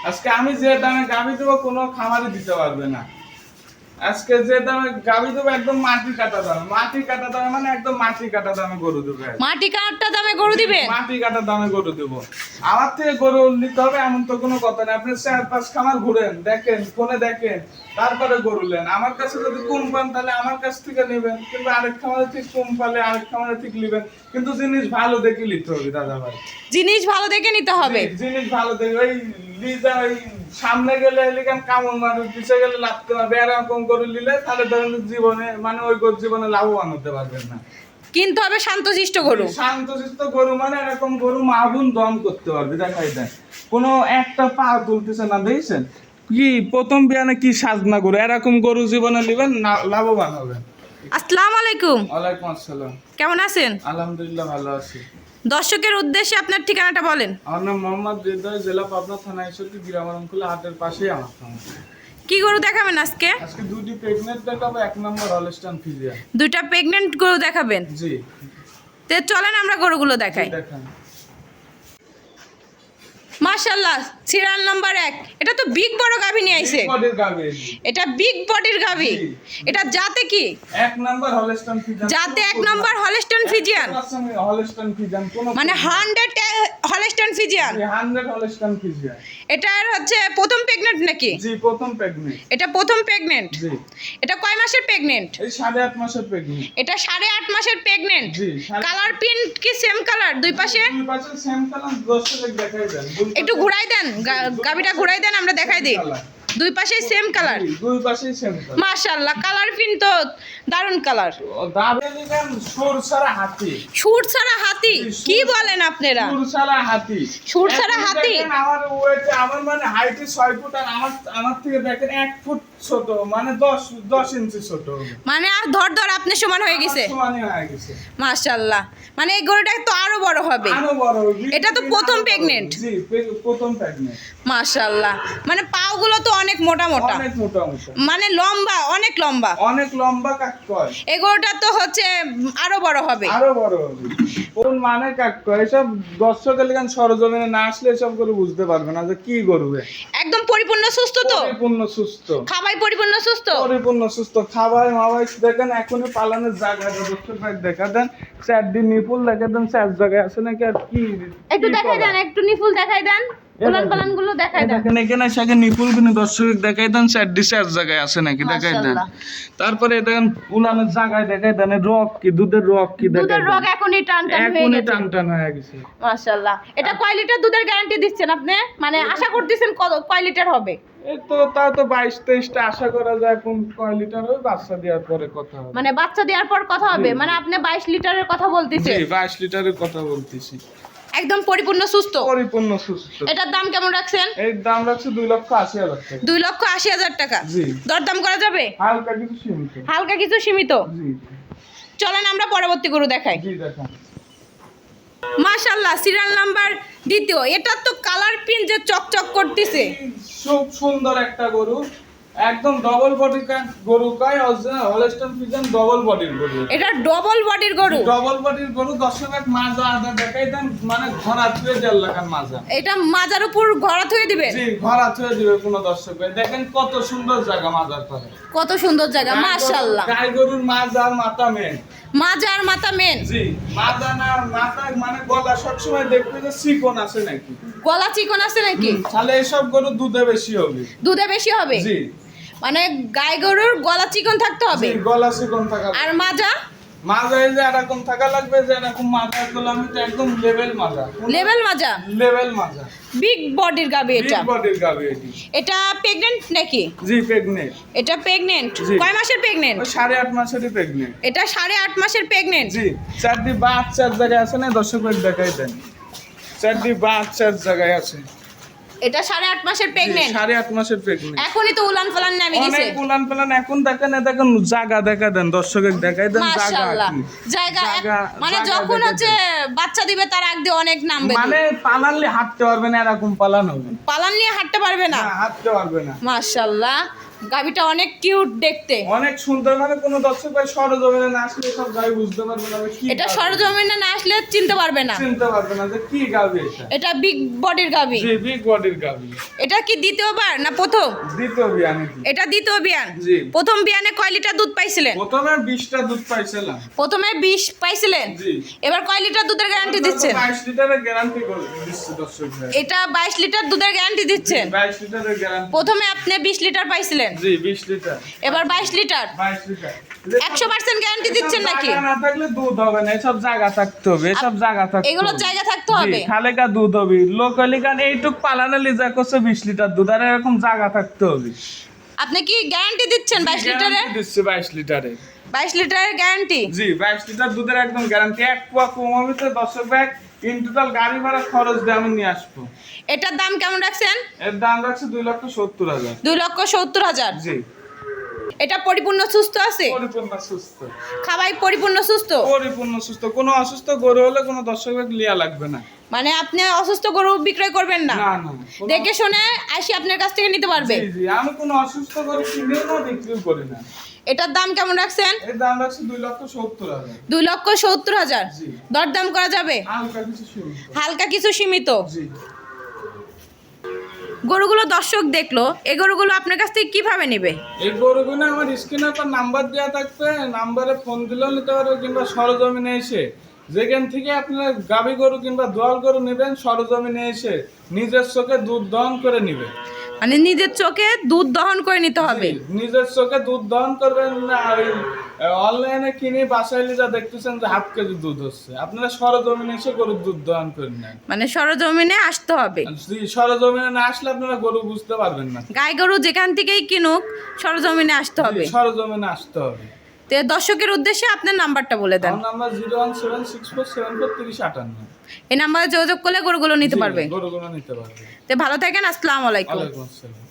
আজকে আমি যে দামে গাভী দেবো কোনো খামারে দিতে পারবে না। আজকে যে দামে গাভী দেবো একদম মাটি কাটা দামে, মাটি কাটা দামে মানে একদম মাটি কাটা দামে গরু দেবে। মাটি কাটা দামে গরু দিবেন? মাটি কাটা দামে গরু দেবো। আমার থেকে গরু নিতে হবে এমন তো কোনো কথা নেই। আপনি 4-5 খামার ঘুরেন, দেখেন, ফোনে দেখেন, তারপরে গরু নেন। আমার কাছে যদি কম পান তাহলে আমার কাছ থেকে নেবেন, কিন্তু আরেক খামারে ঠিক কম পালে আরেক খামারে ঠিক নেবেন, কিন্তু জিনিস ভালো দেখে নিতে হবে দাদা ভাই। জিনিস ভালো দেখে নিতে হবে। জিনিস ভালো দেখে, ওই লিজা ওই সামনে গেলে লিগান কামড় মারবে, পিছিয়ে গেলে লাগতে পারবে, এরকম গরু নিলে তাহলে ধরেন জীবনে মানে ওই গরু জীবনে লাভবান হতে পারবেন না। কিন্তু হবে শান্তশিষ্ট গরু। শান্তশিষ্ট গরু মানে এরকম গরু মাগুন দম করতে পারবে, দেখাই দেয় কোনো একটা পা তুলতেছে না, দেখছেন কি প্রথম বিয়ানে কি সাজনা গরু, এরকম গরু জীবনে নেবেন লাভবান হবেন। আসসালামু আলাইকুম। ওয়ালাইকুম আসসালাম। কেমন আছেন? আলহামদুলিল্লাহ ভালো আছি। দর্শকের উদ্দেশ্যে আপনার ঠিকানাটা বলেন। আমার নাম মোহাম্মদ হৃদয়, জেলা পাবনা, থানা ঈশ্বরদী, গ্রাম আরামখোলা হাটের পাশেই আমার খামার। কি গরু দেখাবেন আজকে? আজকে দুটি প্রেগনেন্ট দেখাবো, 1 নম্বর হলস্টাইন ফ্রিজিয়ান। দুইটা প্রেগনেন্ট গরু দেখাবেন? জি। তো চলেন আমরা গরুগুলো দেখাই। দেখান। মাশাআল্লাহ, সিরিয়াল নাম্বার 1। এটা তো বিগ বড় গাভী নিয়ে আইছে। বডির গাভী। এটা বিগ বডির গাভী। জি। এটা জাতে কি? 1 নম্বর হলস্টাইন ফ্রিজিয়ান। জাতে 1 নম্বর হলস্টাইন ফ্রিজিয়ান। হলস্টাইন ফ্রিজিয়ান কোন মানে 100 হলস্টাইন ফ্রিজিয়ান। 100 Holstein Friesian. এটার হচ্ছে প্রথম প্রেগনেন্ট নাকি? জি, প্রথম প্রেগনেন্ট। এটা প্রথম প্রেগনেন্ট। জি। এটা কয় মাসের প্রেগনেন্ট? এই 8.5 মাসের প্রেগনেন্ট। এটা 8.5 মাসের প্রেগনেন্ট। জি। কালার প্রিন্ট কি সেম কালার দুই পাশে? দুই পাশে সেম কালার, দর্শক দেখাই দেন। একটু ঘুরাই দেন, গাবিটা ঘুরাই দেন, আমরা দেখাই দিই। দুই পাশেই সেম কালার। দুই পাশেই সেম কালার। মাশাআল্লাহ, কালার প্রিন্ট তো দারুন কালার। দাবি গান সুরসারা হাতি। সুর ছাড়া হাতি? কি বলেন আপনারা? সুরসারা হাতি। সুরসারা হাতি? আমার ওয়েট, আমার মানে হাইট 6 ফুট, আর আমার থেকে দেখেন 1 ফুট ছোট, মানে 10 ইঞ্চি ছোট। মানে আর ধর ধর আপনি সমান হয়ে গেছে। সমানই হয়ে গেছে। মাশাআল্লাহ, মানে এই গরুটা তো আরো বড় হবে। আরো বড়। এটা তো প্রথম প্রেগনেন্ট। জি, প্রথম প্রেগনেন্ট। মাশাআল্লাহ, মানে পাগুলো তো অনেক মোটা মোটা। অনেক মোটা মোটা। মানে লম্বা, অনেক লম্বা। অনেক লম্বা কাক কয়। এই গরুটা তো হচ্ছে আরো বড় হবে। আরো বড় হবে। কোন মানে কাক কয়, এসব দর্শকের লিগান সরজমিনে না আসলে এসব গরু বুঝতে পারবে না যে কি গরু। একদম পরিপূর্ণ সুস্থ তো? পরিপূর্ণ সুস্থ। খাবাই পরিপূর্ণ সুস্থ? পরিপূর্ণ সুস্থ। খাবার মাবাই দেখেন, এখনই পালানোর জায়গা দর্শক ভাই দেখা দেন, 4 দিন নিপুল দেখা দেন, 4 জায়গায় আছে নাকি আর কি। একটু দেখাই দেন, একটু নিফুল দেখাই দেন, উলান পালান গুলো দেখাই দেন। দেখেন এখানে সাথে নিপুল গুলো দর্শক দেখাই দেন, 4 জায়গায় আছে নাকি দেখাই দেন। তারপরে দেখেন উলানের জায়গায় দেখাই দেন, রক কি, দুধের রক কি দেখাই দুধের দেন। রগ এখনই টান টান হয়ে এখনই গেছে। টান টান হয়ে গেছে। মাশাআল্লাহ, এটা কয় লিটার দুধের গ্যারান্টি দিচ্ছেন আপনি? মানে আশা করতেছেন কয় লিটার হবে? এই তো তাও তো 22-23টা আশা করা যায়। কোন কয় লিটার হবে বাচ্চা দেওয়ার পরে কথা হবে। মানে বাচ্চা দেওয়ার পর কথা হবে? মানে আপনি 22 লিটারের কথা জি, বলতেছেন? 22 লিটারের কথা বলতেছি। একদম পরিপূর্ণ সুস্থ? পরিপূর্ণ সুস্থ। এটার দাম কেমন রাখছেন? এর দাম রাখছে 2,80,000 টাকা। 2,80,000 টাকা। জি। দরদাম করা যাবে? হালকা কিছু সীমিত। হালকা কিছু সীমিত। জি। চলেন আমরা পরবর্তী গরু দেখাই। জি দেখান। মাশাআল্লাহ, সিরিয়াল নাম্বার 2। এটা তো কালার প্রিন্ট যে চকচক করতেছে। খুব সুন্দর একটা গরু, একদম ডবল বডি গরু কয়, অরিজিনাল হলস্টাইন ফ্রিজিয়ান ডবল বডির গরু। এটা ডবল বডির গরু। ডবল বডির গরু। দর্শক মাজা আদা দেখাই দেন, মানে ঘোড়া থুয়ে 1.5 লাখার মাজা। এটা মাজার উপর ঘোড়া থুয়ে দিবেন? জি, ঘোড়া থুয়ে দিবে কোনো দর্শক ভাই। দেখেন কত সুন্দর জায়গা মাজার পরে। কত সুন্দর জায়গা, মাশাআল্লাহ। গাই গরুর মাজা আর মাথা মেন। মাজা আর মাথা মেন? জি, মাজা না মাথা, মানে গলা সবসময় দেখবে যে চিকন আছে নাকি, গলা চিকন আছে নাকি? তাহলে এসব গরু দুধে বেশি হবে। দুধে বেশি হবে? জি। মানে গাই গরুর গলা চিকন থাকতে হবে। জি, গলা চিকন থাকা। আর মাজা? মাজা এই যে এরকম থাকা লাগবে, যে এরকম মাজা গুলো আমি তো একদম লেভেল মাজা। লেভেল মাজা? লেভেল মাজা। বিগ বডির গাবি এটা? বিগ বডির গাবি এটি। এটা প্রেগন্যান্ট নাকি? জি, প্রেগনেন্ট। এটা প্রেগন্যান্ট? জি। কয় মাসের প্রেগন্যান্ট? ওই 8.5 মাসেরই প্রেগনেন্ট। এটা 8.5 মাসের প্রেগন্যান্ট। জি, 4টি বাচ্চার জায়গায় আছে না, দর্শক ভাই দেখাই দেন, 4টি বাচ্চার জায়গায় আছে। এটা 8.5 মাসের প্রেগন্যান্ট? 8.5 মাসের প্রেগনেন্ট। এখনই তো উলান পালান নামে গেছে। অনেক উলান পালান। এখন দেখেন, দেখেন জায়গা দেখা দেন, দর্শকের দেখাই দেন জায়গা মাশাআল্লাহ, কি। জায়গা মানে জায়গা যখন দেখাই হচ্ছে দেন। বাচ্চা দিবে তার আগ দিয়ে অনেক নামবে। মানে পালানলে হাঁটতে পারবে না, এরকম পালান হবে। পালান নিয়ে হাঁটতে পারবে না? না, হাঁটতে পারবে না। মাশাআল্লাহ, গাবিটা অনেক কিউট দেখতে। অনেক সুন্দর, মানে কোনো দর্শক ভাই সরজমিনে না আসলে সব গাবি বুঝতে পারবে না কি এটা গাভী। সরজমিনে না আসলে চিনতে পারবে না, চিনতে পারবে না যে কি গাবি এটা। এটা বিগ বডির গাবি। জি, বিগ বডির গাবি। এটা কি দ্বিতীয়বার না প্রথম? দ্বিতীয় বিয়ানে কি? এটা দ্বিতীয় বিয়ান। জি। প্রথম বিয়ানে কয় লিটার দুধ পাইছিলেন? প্রথমে 20টা দুধ পাইছিলাম। প্রথমে 20 পাইছিলেন। জি। এবার কয় লিটার দুধের গ্যারান্টি দিচ্ছেন? 22 লিটারের গ্যারান্টি দিচ্ছি দর্শক ভাই। এটা 22 লিটার দুধের গ্যারান্টি দিচ্ছেন। 22 লিটারের গ্যারান্টি। প্রথমে আপনি 20 লিটার পাইছিলেন, জি 20 লিটার। এবার 22 লিটার। 22 লিটার। 100% গ্যারান্টি দিচ্ছেন নাকি? জায়গা না থাকলে দুধ হবে না, এসব জায়গা থাকতে হবে, এসব জায়গা থাকতে এগুলো হবে। জায়গা থাকতে হবে। জি, খালেকা দুধ হবে। লোকালি কারণ এইটুক পালানো লিজা করছে 20 লিটার দুধ, আর এরকম জায়গা থাকতে হবে। আপনি কি গ্যারান্টি দিচ্ছেন 22 লিটারের? গ্যারান্টি দিচ্ছি 22 লিটারের। 22 লিটারের গ্যারান্টি। জি 22 লিটার দুধের একদম গ্যারান্টি। এক পোয়া কম হবে তো 10 ব্যাগ ইন টোটাল গাড়ি ভাড়া খরচ দিয়ে আমি নিয়ে আসবো। এটার দাম কেমন রাখছেন? এর দাম রাখছে 2,70,000। 2,70,000। জি। এটা পরিপূর্ণ সুস্থ আছে? পরিপূর্ণ সুস্থ। খাবাই পরিপূর্ণ সুস্থ? পরিপূর্ণ সুস্থ। কোনো অসুস্থ গরু হলে কোনো দর্শক ব্যাগ লিয়া লাগবে না। মানে আপনি অসুস্থ গরু বিক্রয় করবেন না? না না। কোনো- দেখে শুনে আসি আপনার কাছ থেকে নিতে পারবে। জি জি, আমি কোনো অসুস্থ গরু কিনেও না, বিক্রিও করি না। এটার দাম কেমন রাখছেন? এর দাম রাখছে 2,70,000। 2,70,000। জি। দরদাম করা যাবে? হালকা কিছু শুরু। হালকা কিছু সীমিত। জি। গরুগুলো দর্শক দেখলো, এই গরুগুলো আপনার কাছ থেকে কিভাবে নেবে? এই গরুগুলো আমার স্ক্রিনের পর নাম্বার দেওয়া থাকবে, নাম্বারে ফোন দিলেও নিতে পারবে, কিংবা সরজমিনে এসে যেখান থেকে আপনার গাভী গরু কিংবা দোয়াল গরু নেবেন সরজমিনে এসে নিজের চোখে দুধ দহন করে নেবেন। মানে নিজের চোখে দুধ দহন করে নিতে হবে। জি, নিজের চোখে দুধ দহন করবেন না। ওই অনলাইনে কিনে বাসায় যা দেখতেছেন যে 1/2 কেজি দুধ হচ্ছে, আপনারা সরজমিনে এসে গরুর দুধ দহন করে নেন। মানে সরজমিনে আসতে হবে। জি, সরজমিনে না আসলে আপনারা গরু বুঝতে পারবেন না। গাই গরু যেখান থেকেই কিনুক সরজমিনে আসতে হবে। জি, সরজমিনে আসতে হবে। তো দর্শকের উদ্দেশ্যে আপনার নাম্বারটা বলে দেন। আমার নাম্বার 01764743058। এই নাম্বারে যোগাযোগ করলে গরুগুলো নিতে পারবে। গরুগুলো নিতে পারবে। তো ভালো থাকেন, আসসালামু আলাইকুম। ওয়ালাইকুম আসসালাম।